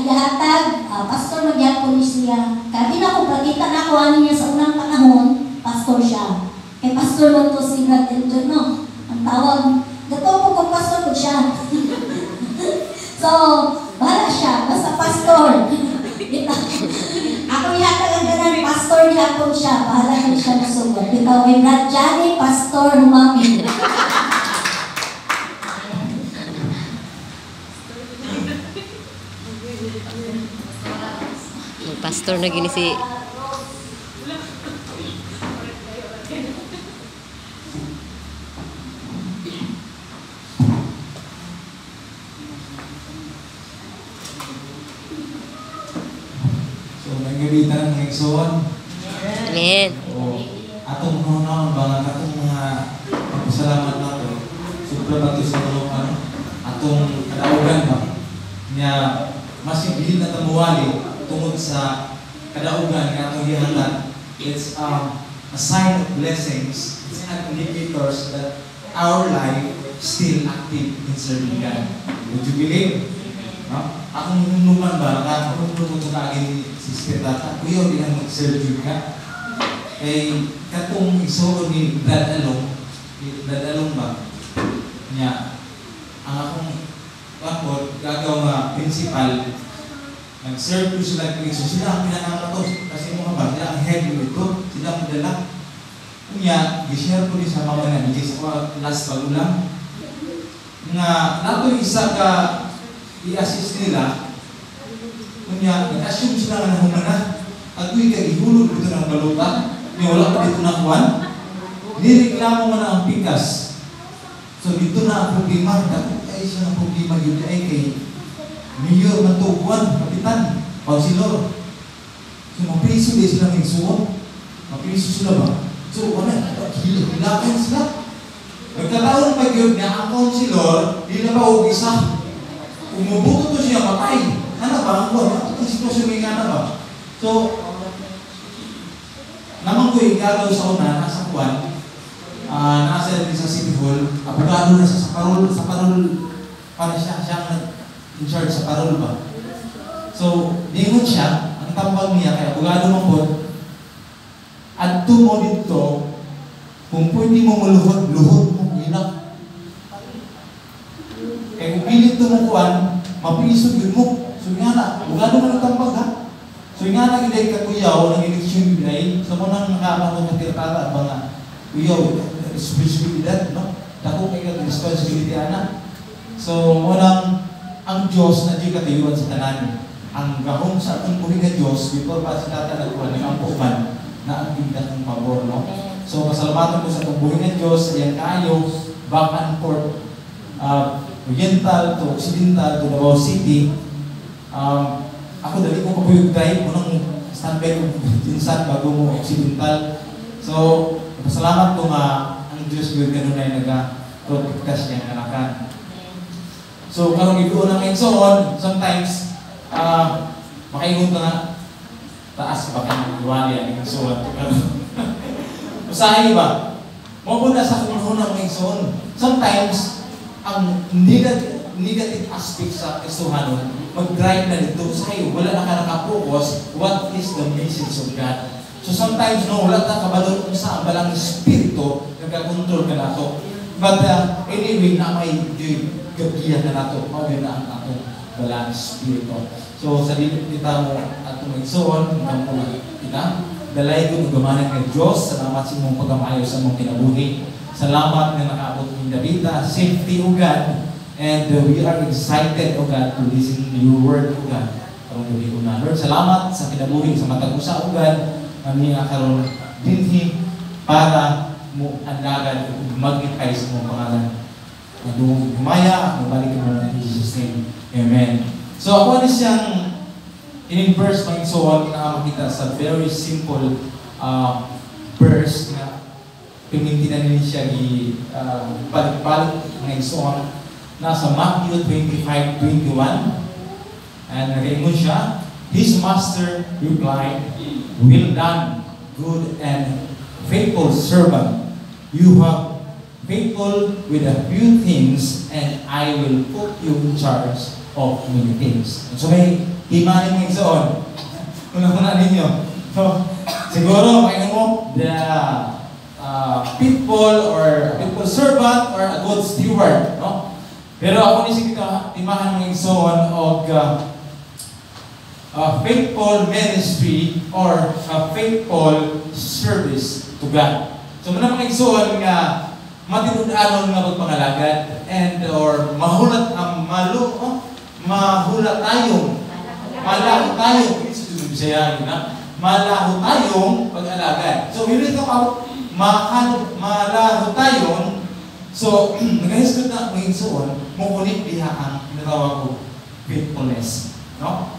igahatag, pastor magyapon siya. Kabi na ko, pagkita na ko ano niya sa unang panahon, pastor siya. Kay pastor mo to si Brad Elton, no? Ang tawag, gato po kung pastor po siya. So, bahala siya, basta pastor. Ako ihatag ang ganang pastor niya po siya, bahala ko siya nasugod. Ikaw kay Brad Johnny, pastor, humami. Pastor na gini si Nagamitan ng igsoon. Amen. O atong noon ba atong mga pagpasalamat nato. Supra ba ito sa atong kadaugan ba? Niya mas bilin na tamuwali tungod sa kadaugan nga atong gihatag. It's a sign of blessings. It's an indicators that our life still active in serving God. Would you believe? No? Akong nunuman ba? Akong nunuman ko kaagin Sister Tata. Kuya, hindi na mag-serve ka. Eh, katong isuro ni Brad Along ba? Niya, ang akong kapot, gagaw nga principal, nag-serve ko sila ng so sila ang pinanama to. Kasi mga ba, sila ang head nito, sila ang madala. Niya, gi-share ko din sa mga nanigis ko last pagulang. Nga, nato isa ka i-assist nila, kunya, nag-assume sila nga na humana, at kuya ihulog dito ng baluta, niya wala pa dito na kuwan, nireklamo nga na ang pikas. So dito na ang problema, dapat ay siya ng problema yun ay kay Mayor Mantuguan, Kapitan, Pausilor. So mapriso din sila ng suwon, mapriso sila ba? So ano, hilakan sila. Nagkataon pa yun na ang Pausilor, di na ba isa? Umubuto to siya, matay. Ano ba? Ang buwan? Ang sitwasyon may nga ba? So, naman ko yung gagaw sa una, nasa kuwan, nasa din sa City Hall, abogado na siya sa parol, para siya ang in charge sa parol ba? So, dingon siya, ang tambang niya, kaya abogado mo po, at mo dito, kung pwede mo maluhod, luhod mo, inak. Kaya kung pilit tumukuan, mapilisod yun mo. So nga na, bugado mo nagtambag ha. So nga na giday katuyaw, ng eleksyon giday, so mo nang nakakamo ng tirtata, mga kuyaw, responsibilidad, no? Dako kay ka responsibility ana. So mo nang ang Diyos na di katayuan sa tanan. Ang gahong sa atong buhi nga Diyos, before pa si tata nagkuhan, ang puman na ang tindak ng pabor, no? So pasalamatan ko sa atong buhi nga Diyos, ayan kayo, back and forth, Oriental to Occidental to Davao City. Ako dali ko kapuyog drive mo nang standby ko pinsan bago mo Occidental. So, pasalamat ko nga ang Diyos ko kanunay naga-protectas niya ng anakan. So, karong ibuo na ngayon soon, sometimes, makaingon ka nga, taas ba ka ng luwali ang soon. Usahay ba? Mabuna sa kunahon ng soon. Sometimes, ang negative aspect sa Kristohanon, mag-drive na dito sa'yo, wala na ka nakapokus, what is the message of God? So sometimes, no, wala na kabalon kung saan balang espiritu, nagkakontrol ka na ito. But anyway, na may gabihan na nato, mawin na ang atong balang espiritu. So sa dito kita mo atong igsoon, hanggang po kita, dalay ko gamanan ng Diyos, salamat sa mong pagkamayo sa mong kinabuhi. Salamat na nakaabot ng Davida, safety o God, and we are excited o God to listen to your word o God. Karong gabi ko na. Lord, salamat sa kinabuhi, sa matag-usa o God, ang niya karon dinhi para mo andagan magnify sa mong pangalan. Madung gumaya, mabalik mo in Jesus' name. Amen. So ako na siyang in-verse ng igsoon na makita sa very simple verse na pimintinan niya siya balik-balik ng igsoon nasa Matthew 25:21 and nag-ingon siya, his master replied, well done, good and faithful servant. You have faithful with a few things and I will put you in charge of many things. So may himanin mo igsoon. Una-una ninyo. So, siguro, kaya mo, the people or people servant or a good steward, no? Pero ako ni sige timahan ng igsoon og faithful ministry or faithful service to God. So muna mga igsoon nga matinud-anon nga pagpangalagad and or mahulat malaho tayong Bisaya na malaho tayong pag-alagad. So we need to malaho tayong so nag-hisgot na mga igsoon mukulit diha ang natawag ko faithfulness, no?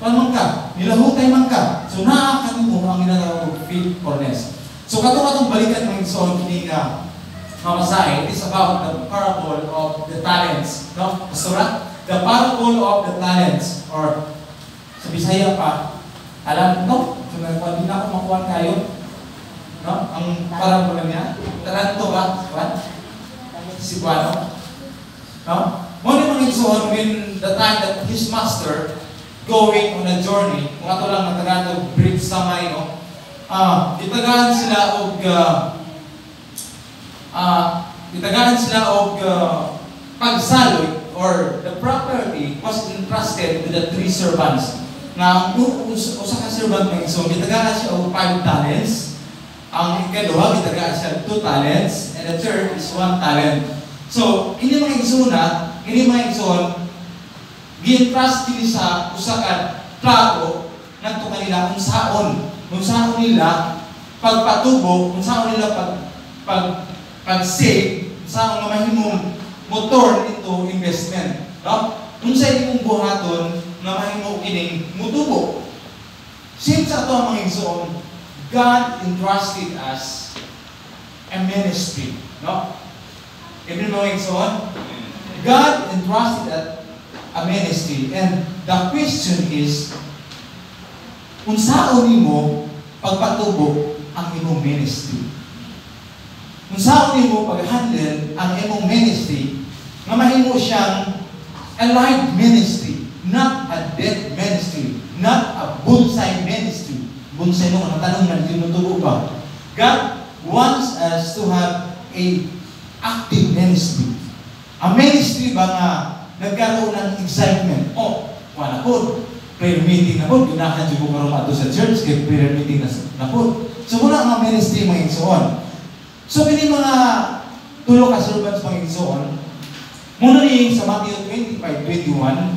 Paano ka? Nilahutay man ka. So naaakan mo ang ginatawag ko faithfulness. So katong balikan ng igsoon kini nga mamasahe, it is about the parable of the talents, no? Pastora, the parable of the talents or sa Bisaya pa, alam to? So hindi na ako makuha kayo, no? Ang parable niya, talanto ba? Si Juano, no? Muna mga igsoon when the time that his master going on a journey, kung ato lang natagatog bridge sa may, no? Itagaan sila og pagsaloy or the property was entrusted to the 3 servants. Nga usa ka servant may so gitagaan siya og 5 talents. Ang ikaduha gitagaan siya 2 talents and the third is 1 talent. So ini mga igsoon gi-entrust kini sa usa ka trato ngadto kanila kung saon nila pagpatubo, kung saon nila pag-save, saon nga mahimong motor into investment, no? Kung sa imong buhaton nga mahimo kining mutubo. Since sa ato ang mga igsoon, God entrusted us a ministry, no? Ibig mga igsoon, God entrusted us a ministry, and the question is, kung saan nimo pagpatubo ang imong ministry? Kung saan nimo pag-handle ang imong ministry nga mahimo siyang a live ministry, not a dead ministry, not a bonsai ministry. Bonsai mo, ang tanong na tinutubo ba? God wants us to have a active ministry. A ministry ba nga nagkaroon ng excitement? Wala po. Prayer meeting na po. Gunahan dyan po karoon ato sa church. Kaya prayer meeting na po. So muna ang ministry mga igsoon. So pili mga tulo ka servants mga igsoon. Muna ni sa Matthew 25:21,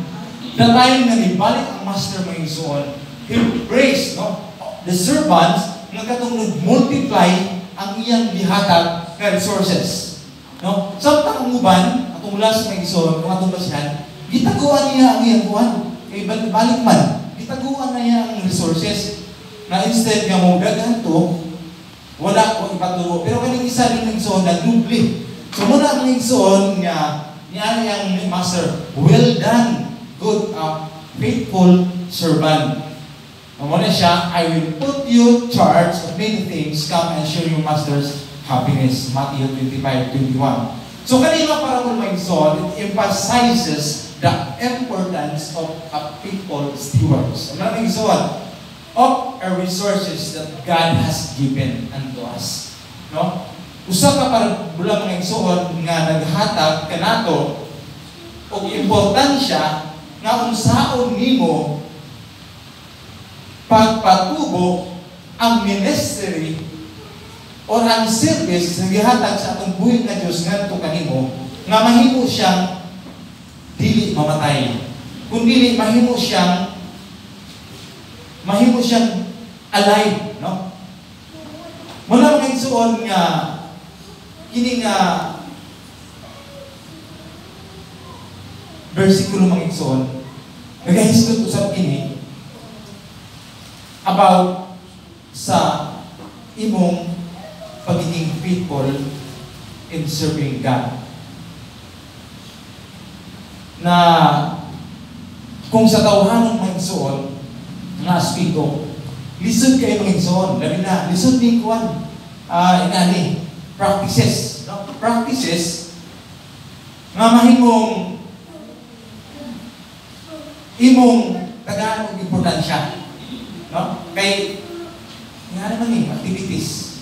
the time na nibalik ang master mga igsoon, he praised, no, the servants nga katong nag-multiply ang iyang gihatag na resources. No? Samtang ang uban, atong last mga igsoon, kung atong basihan, gitaguan niya ang iyang kuhan. Kay balik man, gitaguan na niya ang resources na instead nga mong daghan to, wala ko ipatubo. Pero kaning isa rin ng igsoon, nag-dubli. So muna ang igsoon nga, niya yung master, well done, good, faithful servant. Muna siya, I will put you charge of many things, come and share your master's happiness. Matthew 25:21. So kanina parable mga igsoon, it emphasizes the importance of a faithful stewards. Ang mga igsoon, of our resources that God has given unto us. No? Usa ka parabula mga igsoon nga naghatag kanato og importansya nga unsaon nimo pagpatubo ang ministry o ang service na gihatag sa atong buhig na Diyos ngadto kanimo nga mahimo siyang dili mamatay. Kung dili mahimo siyang alive, no? Muna mga igsoon nga kini nga versikulo mga igsoon nagahisgot usab kini about sa imong pagiging faithful in serving God. Na kung sa tawhanon mga igsoon nga aspito, lisod kayo mga igsoon, labi na, lisod ni kuwan, inani, practices, no? Practices nga mahimong imong tagaan og importansya. No? Kay nga naman activities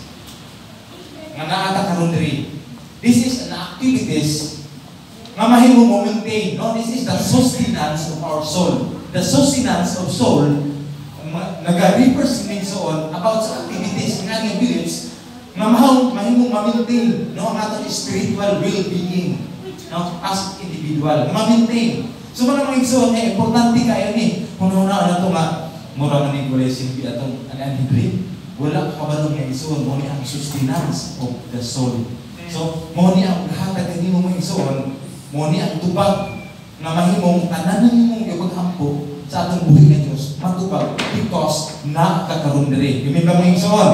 nga naata karon diri. This is an activities nga mahimo mo maintain. No? This is the sustenance of our soul. The sustenance of soul naga-represent on about sa activities nga nga beliefs nga mahimo ma-maintain, no, ang atong spiritual well-being, no, as individual ma-maintain. So mga igsoon ay importante kayo ni una na to nga mura man ni blessing bi atong anandri wala ka balong nga igsoon mo ni ang sustenance of the soul. So mo ni ang hatag kanimo mga igsoon, mo ni ang tubag nga mahimong tanan nimong ipaghampo sa atong buhi nga Dios matubag because nakakaroon diri. Gimin ba mga igsoon?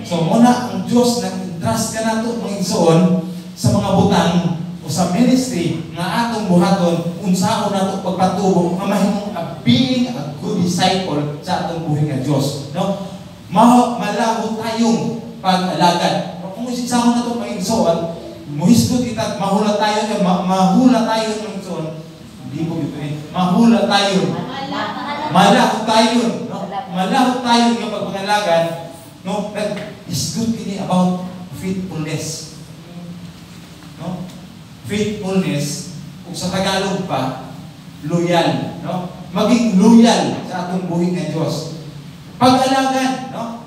So muna ang Dios nag-trust ka nato mga igsoon sa mga butang o sa ministry nga atong buhaton unsaon nato pagpatubo nga mahimong being a good disciple sa atong buhi nga Dios. No? Malaho tayong pag-alagad. Kung isasama nato mga igsoon, muhisgot kita mahula tayo mga igsoon. Hindi ko ito mahula tayo. Malaho tayo, no? Malaho tayo ng pagpangalagan, no? Nag-isgot kini about faithfulness. No? Faithfulness, kung sa Tagalog pa, loyal, no? Maging loyal sa atong buhi nga Dios. Pag-alagan, no?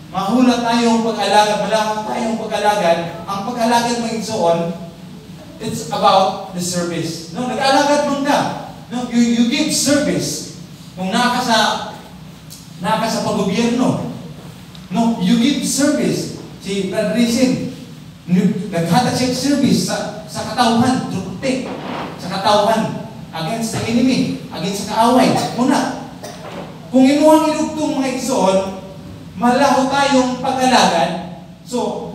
Mahula tayong pag-alagan, malaho tayong pag-alagan. Ang pag-alagan mo igsoon, it's about the service. No, nag-alagad mo ka. No, you give service. Kung naka sa pag-gobyerno, no, you give service. Si Brad Racing, naghatag siya service sa katawhan, trupte, sa katawhan, against the enemy, against sa kaaway. Muna, kung inuhang ilugtong mga igsoon, malaho tayong pag-alagad. So,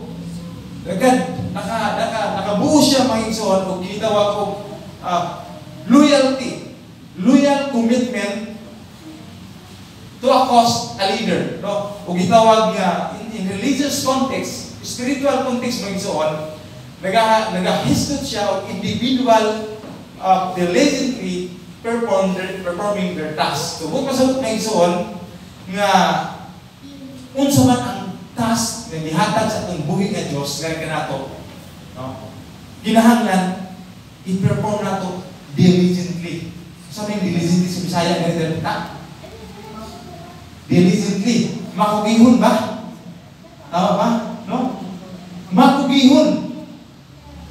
nakabuo siya mga igsoon o gitawag ko loyalty, loyal commitment to a cause, a leader, no? O gitawag nga in religious context, spiritual context mga igsoon, nagahisgot siya og individual diligently performing their task. So kung pasabot mga igsoon nga unsa man ang task na gihatag sa atong buhi nga Dios nga kanato, no? Kinahanglan i-perform nato diligently. Sa may diligently sa Bisaya nga dito diligently. Makugihon ba? Tama ba? No? Makugihon.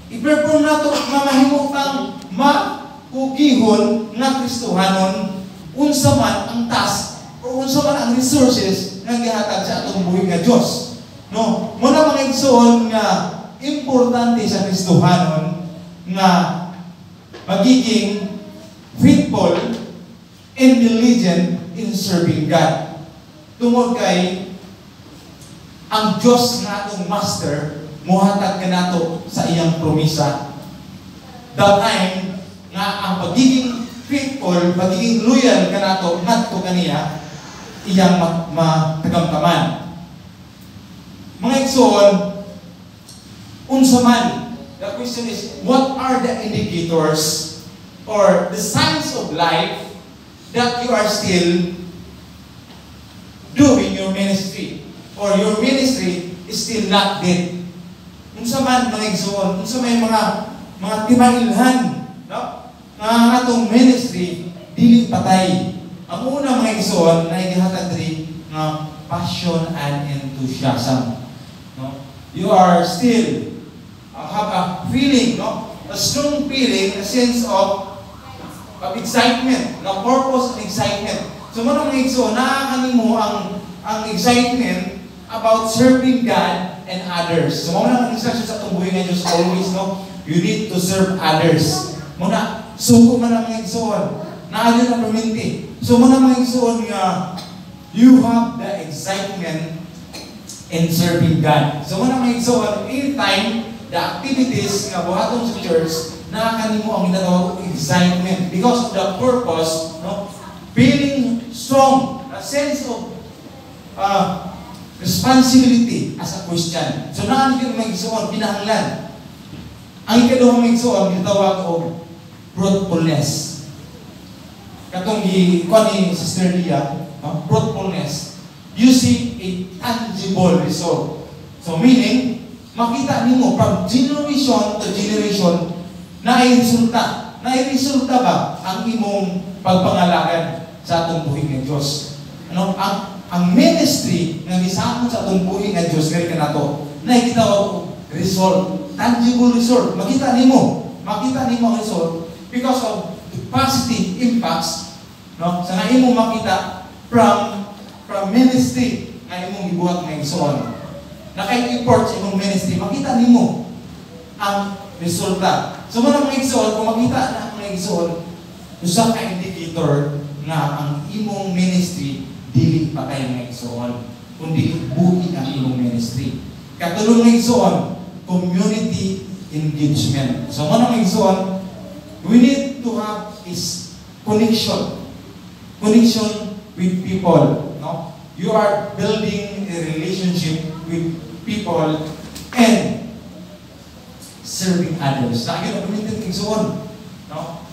I-perform nato mamahimutang makugihon nga Kristohanon unsa man ang task o unsa man ang resources nga gihatag sa atong buhi nga Dios. No? Muna mga igsoon nga importante sa Kristohanon nga magiging faithful and diligent in serving God. Tungod kay ang Dios nga atong master mohatag kanato sa iyang promisa. The time nga ang pagiging faithful, pagiging loyal kanato ngadto kaniya iyang matagamtaman. Mga igsoon, unsa man, the question is, what are the indicators or the signs of life that you are still doing your ministry or your ministry is still not dead? Unsa man mga igsoon, unsa may mga timailhan, no? Nga atong ministry dili patay. Ang una mga igsoon na gihatag diri nga passion and enthusiasm, no? You are still have a feeling, no? A strong feeling, a sense of excitement, na purpose and excitement. So mga igsoon, nakakanimo ang excitement about serving God and others. So mga instruction sa atong buhi nga Dios always, no? You need to serve others. Muna, suko man ang mga igsoon. Naadyo na perminti. So mga igsoon nga you have the excitement in serving God. So mga igsoon, anytime the activities nga buhaton sa church, nakakanimo ang ginatawag excitement because of the purpose, no? Feeling strong, a sense of responsibility as a Christian. So nakakanimo mga igsoon, kinahanglan. Ang ikaduhang mga igsoon, ginatawag og fruitfulness. katong kuan ni Sister Lia, fruitfulness, you see a tangible result. So meaning, makita nimo from generation to generation na ay resulta. Na ay resulta ba ang imong pagpangalagan sa atong buhing ng Diyos? Ano ang ministry nga gisahon sa atong buhing ng Diyos kay kanato na gitawag result, tangible result. Makita nimo ang result because of the positive impacts, no, sa nga imong makita from ministry nga imong gibuhat nga igsoon. Na kay effort sa imong ministry, makita nimo ang resulta. So mo mga igsoon, kung makita na ang mga igsoon, usa ka indicator nga ang imong ministry dili patay nga igsoon, kundi buhi ang imong ministry. Katulong nga igsoon, community engagement. So mo mga igsoon, we need to have is connection with people, no? You are building a relationship with people and serving others. Lagi na gamitin ng igsoon, no?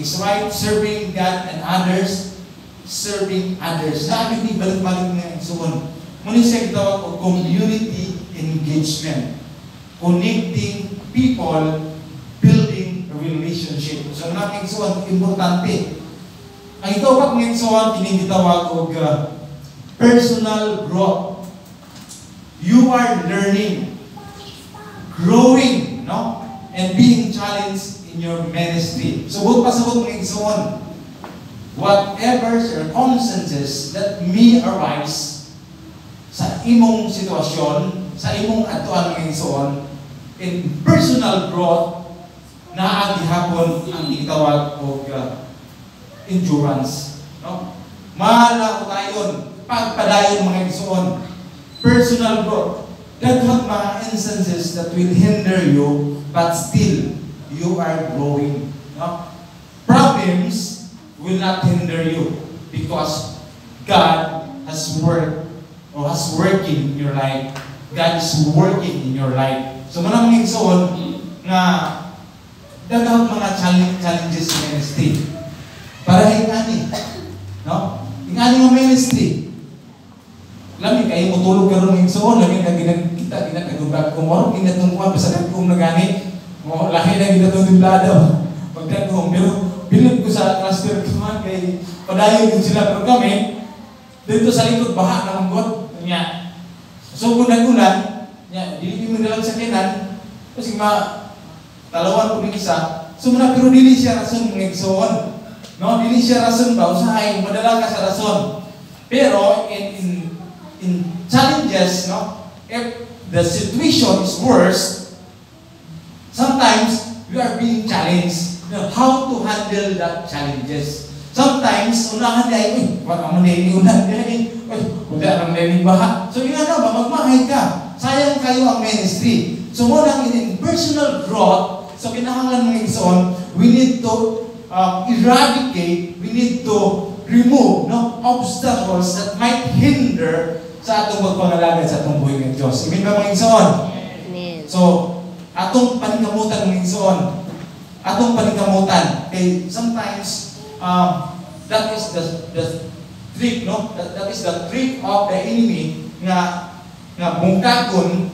It's right, serving God and others, serving others. Lagi ni balik-balik ng igsoon. Muna siya gitawag o community engagement. Connecting people, building a relationship. So na ng igsoon, importante. Ang itawag ng igsoon, kinigitawag o personal growth. You are learning, growing, no? And being challenged in your ministry. So, buot pasabot mga igsoon, whatever circumstances that may arise sa imong sitwasyon, sa imong atuan mga igsoon, in personal growth, naagihapon ang itawag o endurance. No? Mahal ko tayo, pagpadayon mga igsoon, personal growth. Daghang mga instances that will hinder you, but still, you are growing. No? Problems will not hinder you because God has worked or has working in your life. God is working in your life. So, manang mga igsoon nga daghang mga challenges sa ministry. Para hingani. No? Hingani ng ministry. Lami kayo mutulog karon ng igsoon, lami ka kita ginagagubag kung ano ginatungkuhan basta kung nagani. Mo lahi na ginatong timplado. Pagdagom pero bilib ko sa cluster kuman kay padayon din sila pero kami dito sa likod baha na manggot nya. So ulan nya dili mo dalang sakinan kasi talawan ko ni isa. So muna pero dili siya rason ng igsoon. No, dili siya rason ba usahay madala ka sa rason. Pero in challenges, no, if the situation is worse, sometimes we are being challenged, you know, how to handle that challenges. Sometimes unahan day, wala man day unahan day, wala man day baha. So yung ano ba magmahay ka. Sayang kayo ang ministry. So mo lang in personal growth, so kinahanglan mga igsoon, we need to eradicate, we need to remove, no, obstacles that might hinder sa atong pagpangalaga sa atong buhay ng Diyos. Amen ba mga igsoon? Amen. So, atong paningkamutan mga igsoon. Atong paningkamutan. Okay, sometimes, that is the trick, no? That is the trick of the enemy nga bungkagon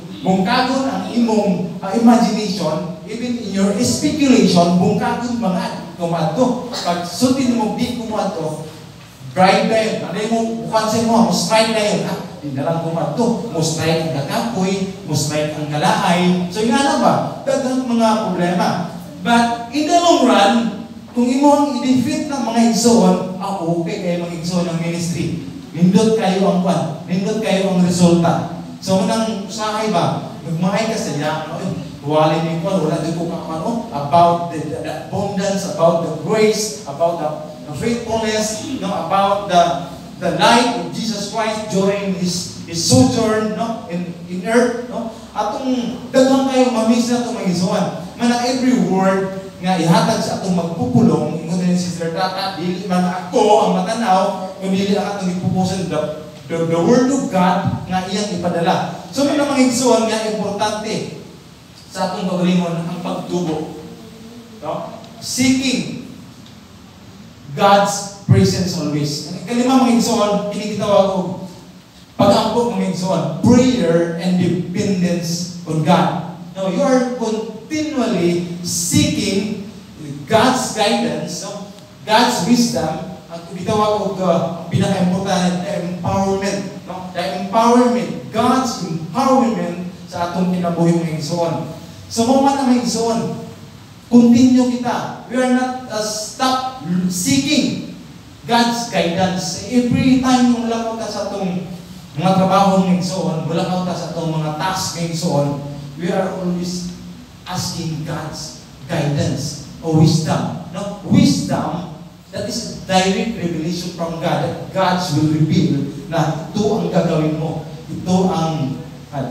ang imong imagination, even in your speculation, bungkagon mga kumato. Pag sutin mo di kumato, bribe na yun. Ano mo, bukansin mo, strike na yun. Tindalang kumato, mo strike ang kakapoy, mo strike ang kalaay. So yung ano ba? Dagang mga problema. But in the long run, kung imo ang i-defeat ng mga igsoon, okay kayo mga igsoon ng ministry. Nindot kayo ang kwan, nindot kayo ang resulta. So manang usahay ba? Nagmahay ka sa niya, wali ni kwan, wala din ko kakano, about the abundance, about the grace, about the faithfulness, about the life of Jesus Christ during his sojourn, no, in earth, no. Atong daghang kayo mamiss na itong mag-isuan. Manang every word nga ihatag sa atong magpupulong, ingon din si Sister Tata, dili man ako ang matanaw, kundi ang atong ipupusan the word of God nga iyang ipadala. So may mga igsoon nga importante sa atong pagalingon ang pagtubo. No? Seeking God's presence always. Ang kalima mga igsoon, kinigitawag ko pag-ambok mga igsoon, prayer and dependence on God. Now, you are continually seeking God's guidance, no? God's wisdom, at bitawag ko pinaka-importante, the empowerment. No? The empowerment, God's empowerment sa atong kinabuhi mga igsoon. So, moment na mga igsoon, continue kita. We are not stop seeking God's guidance. Every time yung wala ka sa itong mga trabaho ng igsoon, wala ka sa itong mga tasks ng igsoon, we are always asking God's guidance or wisdom. No? Wisdom, that is direct revelation from God, that God will reveal na ito ang gagawin mo. Ito ang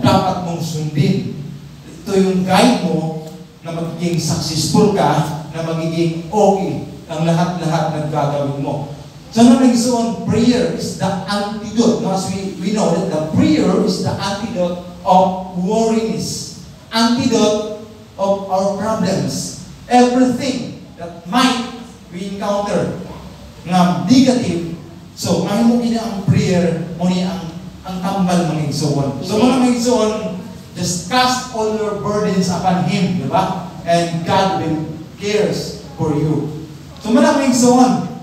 dapat mong sundin. Ito yung guide mo na magiging successful ka, na magiging okay ang lahat-lahat ng gagawin mo. So, nung nagsuon, prayer is the antidote. No, as we know that the prayer is the antidote of worries, antidote of our problems. Everything that might we encounter na negative, so mahimo kini ang prayer mo ni ang tambal mga igsoon. So mga igsoon, just cast all your burdens upon Him, di ba? And God will cares for you. So mga igsoon,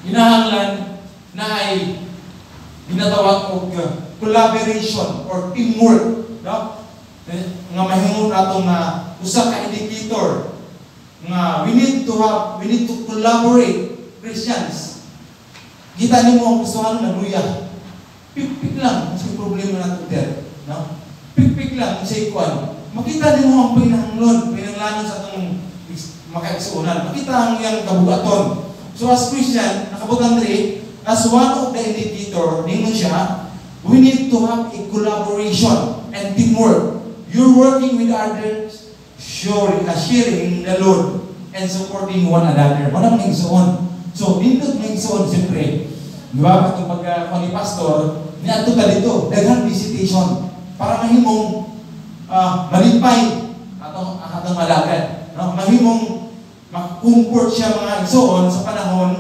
hinahanglan na ay ginatawag og collaboration or teamwork, no? Nga mahimo nato nga usa ka indicator nga we need to collaborate, Christians. Kita nimo ang gustuhan na luya. Pik lang sa problema nato der, no? Pik lang sa ikuan. Makita nimo ang pinanglanon sa atong makaigsuonan. Makita ang iyang kabugaton. So as Christian, nakabutang diri, as one of the indicator ningon siya, we need to have a collaboration and teamwork. You're working with others, sharing the Lord and supporting one another. Manang igsuon. So nindot ng igsuon siyempre. Di ba? Katong pagka ni pastor, niadto ka dito, daghang visitation para mahimong malipay atong malagad. No? Mahimong mag-comfort siya mga igsoon sa panahon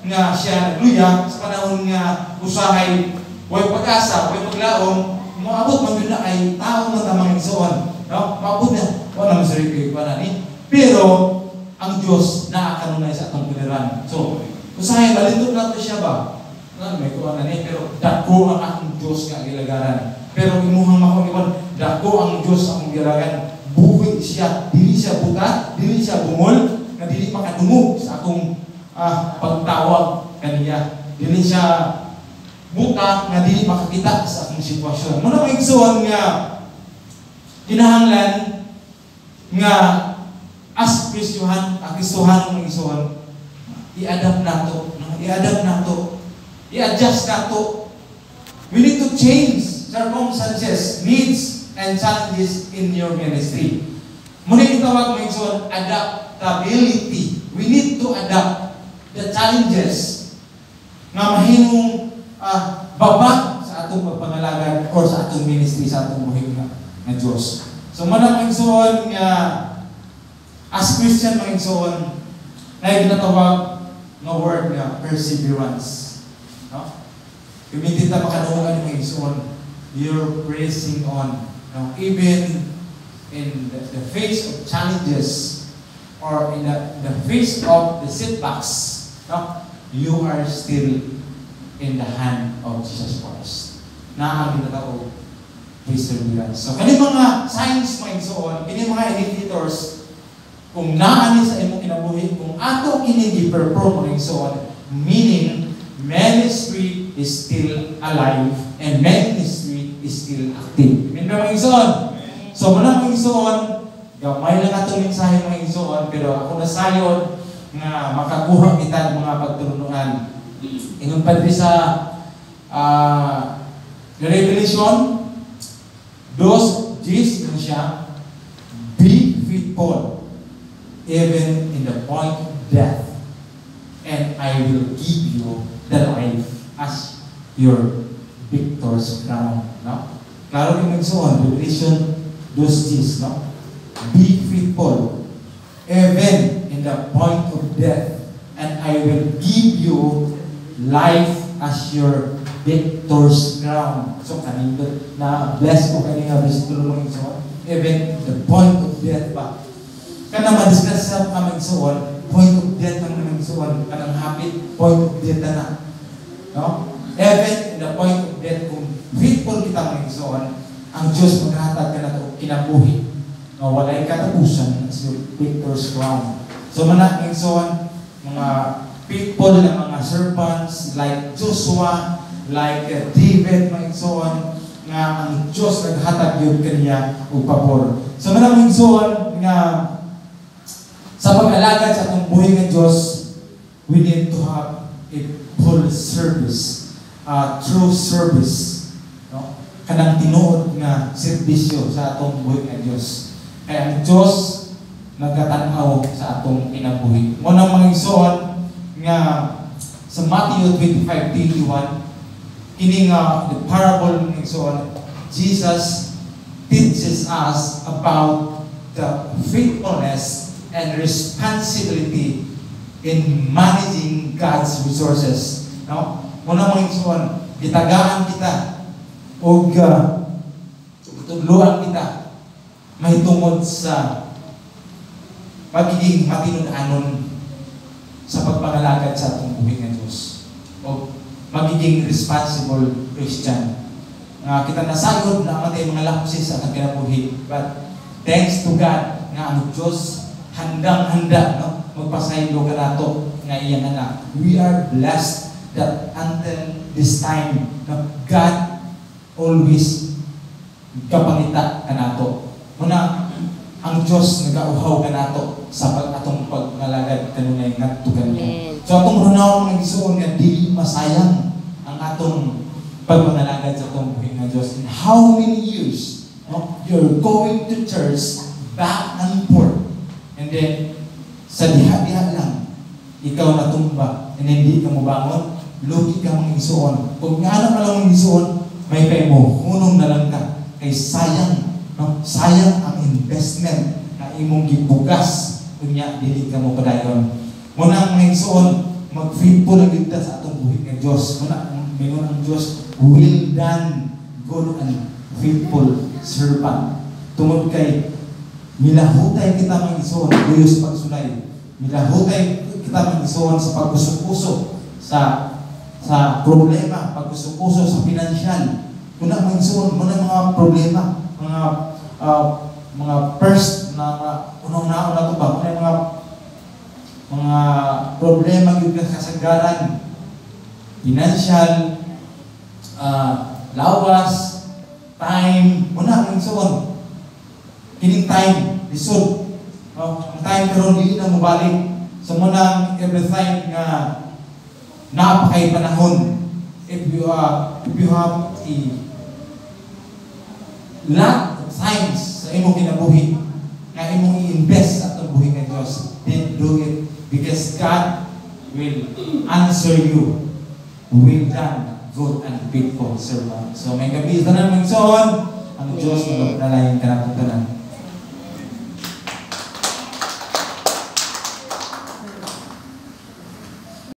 nga siya nagluya, sa panahon nga usahay way pag-asa, way paglaom, maabot man yun na ay tao na tamang igsoon. No? Maabot na, wala masarili pa na ni. Pero, ang Diyos nakakanunay sa atong piliran. So, usahay, balindot nato siya ba? May kuha na ni, pero dako ang akong Diyos nga gilagaran. Pero imuhang makuliwan, dako ang Diyos ang gilagaran. Buhay siya, dili siya buka, dili siya bungol, na dili makadungog sa akong pagtawag kaniya. Dili siya buka, na dili makakita sa akong sitwasyon. Muna may igsoon nga kinahanglan nga as Kristohan, Kristohan ng igsoon, i-adapt nato, i-adjust nato. We need to change circumstances, needs, and challenges in your ministry. Muna itawag mga igsoon, adaptability. We need to adapt the challenges nga mahimong baba sa atong pagpangalaga or sa atong ministry, sa atong buhay nga Diyos. So manang igsoon nga as Christian mga igsoon na ginatawag nga word nga perseverance. No? Kung ta makanuhan mga igsoon, you're pressing on. No? Even in the face of challenges or in the face of the setbacks, no? You are still in the hand of Jesus Christ. Na ang ginatawag perseverance. So, kani mga signs mga igsoon, kini mga indicators, kung naani sa imong kinabuhi, kung ato kini gi-perform mga igsoon, meaning ministry is still alive and ministry is still active. Amen ba mga igsoon? So, muna mga igsoon, gamay lang atong mensahe mga igsoon, pero ako nasayod nga makakuha kita ng mga pagturunuan. Ingon pa rin sa Revelation, those G's mo siya, be faithful even in the point of death, and I will give you the life as your victor's crown. No? Klaro yung magsuon, Revelation, those G's, no? Be faithful even in the point of death, and I will give you life as your victor's crown. So kanindot na bless ko kanina versículo mga igsoon, even the point of death pa. Kana madiscuss sa mga igsoon, point of death ang mga igsoon, kanang hapit, point of death na. No? Even in the point of death, kung faithful kita mga igsoon, ang Diyos maghatag ka na ito kinabuhi. No, walay katapusan as your victor's crown. So mga igsoon, mga people na mga servants like Joshua, like David, mga igsoon, nga ang Diyos naghatag yun kaniya o pabor. So mga igsoon, nga sa pag-alagad sa atong buhay ng Diyos, we need to have a full service, true service. No? Kanang tinuod nga serbisyo sa atong buhay ng Diyos. Kaya ang Diyos nagkatanaw sa atong kinabuhi. Muna mga igsoon, nga sa Matthew 25:21, kini nga the parable ng igsoon, Jesus teaches us about the faithfulness and responsibility in managing God's resources. No? Muna mga igsoon, gitagaan kita o tutuluan kita may tungod sa pagiging matinunanon sa pagpangalagad sa atong buhay ng Diyos o magiging responsible Christian. Kita nasayod na ang ating mga lapses sa ating kinabuhi, but thanks to God nga ang Diyos handang-handa, no? Magpasaylo ka nato nga iyang anak. We are blessed that until this time, no? God always kapangita ka nato. Muna, ang Diyos nagauhaw ka nato sa atong paglalagad kanunay ngadto kaniya. So atong runaw mga igsoon nga dili masayang ang atong pagmangalagad sa atong buhay nga Diyos. In how many years, no? You're going to church back and forth. And then, sa diha-diha lang, ikaw natumba, and hindi ka mo bangon, lugi ka mga igsoon. Kung nga na lang mga igsoon, may pay mo, hunong na lang ka. Kay sayang, no? Sayang ang investment na imong gibugas, kunya, dili ka mo padayon. Muna mga igsoon, mag-faithful na kita sa atong buhay ng Diyos. Muna, mayroon ang Diyos, well done, good and faithful servant. Tungod kay milahutay kita mga igsoon, guyos pagsulay. Milahutay kita mga igsoon sa pagkusok-usok sa problema, pagkusok-usok sa pinansyal. Muna mga igsoon, muna mga problema, mga first na unang-naon na ito ba? Muna mga problema yung kasagaran, financial, lawas, time, muna mga igsoon. Kining time, lisod. Ang time karon dili na mobalik. So muna every time nga napakay panahon, if you have a lot of times sa imong kinabuhi, nga imong i-invest sa atong buhi ng Diyos, then do it because God will answer you. Well done, good and faithful servant. So may gabi na naman ang Diyos magpapalayan ka na tanan.